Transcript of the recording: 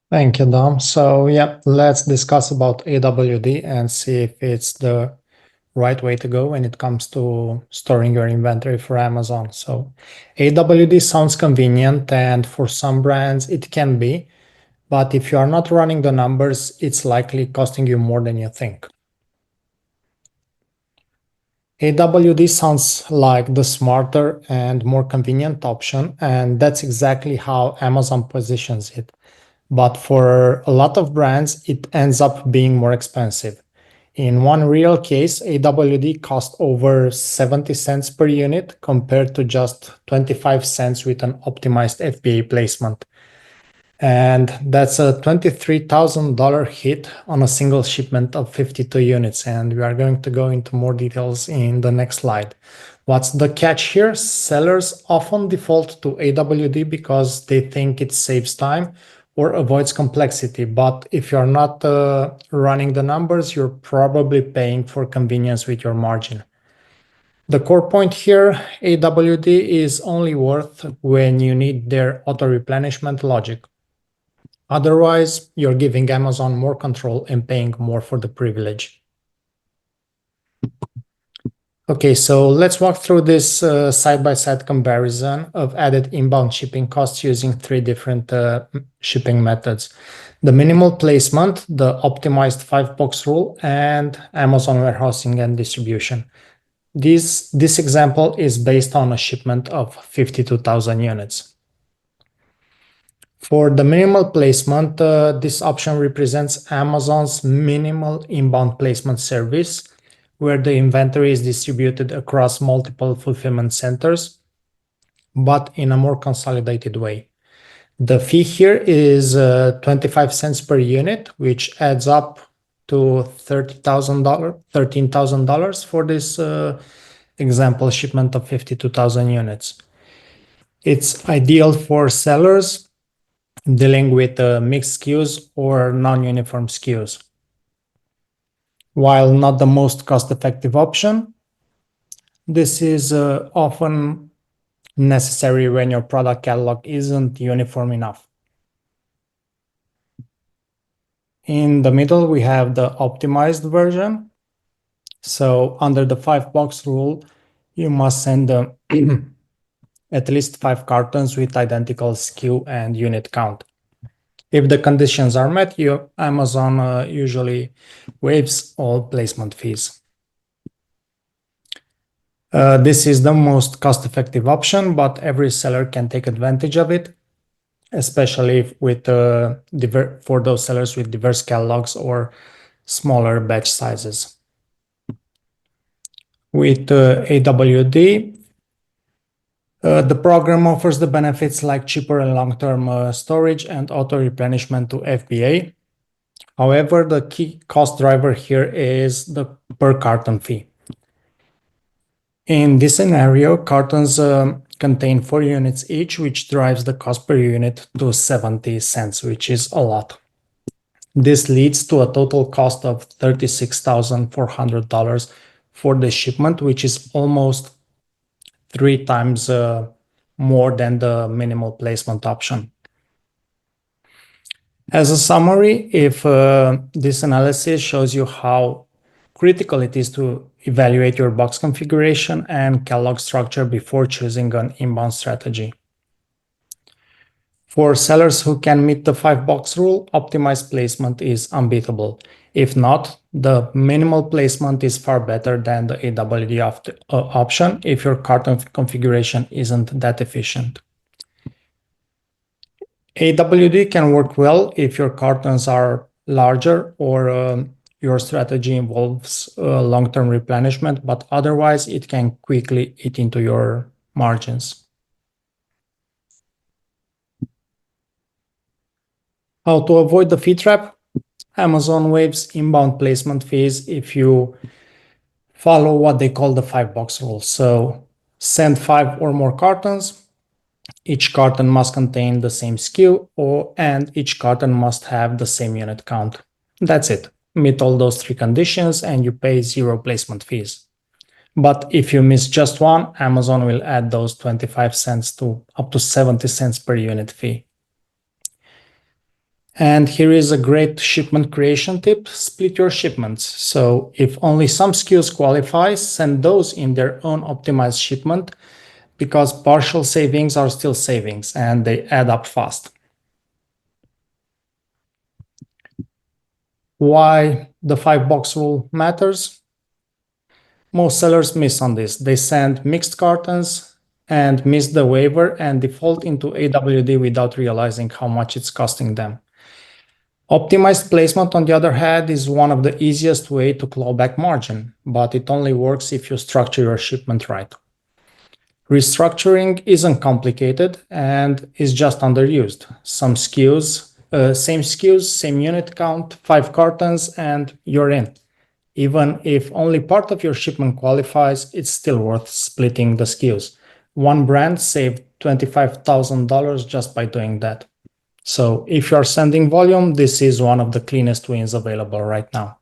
Thank you, Dom. So yeah, let's discuss about AWD and see if it's the right way to go when it comes to storing your inventory for Amazon. So AWD sounds convenient, and for some brands it can be, but if you are not running the numbers, it's likely costing you more than you think. AWD sounds like the smarter and more convenient option, and that's exactly how Amazon positions it. But for a lot of brands, it ends up being more expensive. In one real case, AWD cost over 70 cents per unit compared to just 25 cents with an optimized FBA placement. And that's a $23,000 hit on a single shipment of 52 units. And we are going to go into more details in the next slide. What's the catch here? Sellers often default to AWD because they think it saves time or avoids complexity. But if you're not running the numbers, you're probably paying for convenience with your margin. The core point here, AWD is only worth when you need their auto replenishment logic. Otherwise, you're giving Amazon more control and paying more for the privilege. Okay, so let's walk through this side-by-side comparison of added inbound shipping costs using three different shipping methods: the minimal placement, the optimized 5-box rule, and Amazon warehousing and distribution. This example is based on a shipment of 52,000 units. For the minimal placement, this option represents Amazon's minimal inbound placement service, where the inventory is distributed across multiple fulfillment centers, but in a more consolidated way. The fee here is 25 cents per unit, which adds up to $13,000 for this example shipment of 52,000 units. It's ideal for sellers dealing with mixed SKUs or non-uniform SKUs. While not the most cost-effective option, this is often necessary when your product catalog isn't uniform enough. In the middle, we have the optimized version. So under the 5-box rule, you must send at least 5 cartons with identical SKU and unit count. If the conditions are met, Amazon usually waives all placement fees. This is the most cost-effective option, but every seller can take advantage of it, especially for those sellers with diverse catalogs or smaller batch sizes. With AWD, the program offers the benefits like cheaper and long-term storage and auto-replenishment to FBA. However, the key cost driver here is the per carton fee. In this scenario, cartons contain 4 units each, which drives the cost per unit to 70 cents, which is a lot. This leads to a total cost of $36,400 for the shipment, which is almost 3 times more than the minimal placement option. As a summary, if this analysis shows you how critical it is to evaluate your box configuration and catalog structure before choosing an inbound strategy. For sellers who can meet the 5-box rule, optimized placement is unbeatable. If not, the minimal placement is far better than the AWD option if your carton configuration isn't that efficient. AWD can work well if your cartons are larger or your strategy involves long-term replenishment, but otherwise it can quickly eat into your margins. How to avoid the fee trap? Amazon waives inbound placement fees if you follow what they call the 5-box rule. So send 5 or more cartons. Each carton must contain the same SKU and each carton must have the same unit count. That's it. Meet all those 3 conditions and you pay 0 placement fees. But if you miss just one, Amazon will add those 25 cents to up to 70 cents per unit fee. And here is a great shipment creation tip: split your shipments. So if only some SKUs qualify, send those in their own optimized shipment, because partial savings are still savings and they add up fast. Why the 5-box rule matters? Most sellers miss on this. They send mixed cartons and miss the waiver and default into AWD without realizing how much it's costing them. Optimized placement, on the other hand, is one of the easiest way to claw back margin, but it only works if you structure your shipment right. Restructuring isn't complicated and is just underused. Some SKUs, same SKUs, same unit count, 5 cartons, and you're in. Even if only part of your shipment qualifies, it's still worth splitting the SKUs. One brand saved $25,000 just by doing that. So if you're sending volume, this is one of the cleanest wins available right now.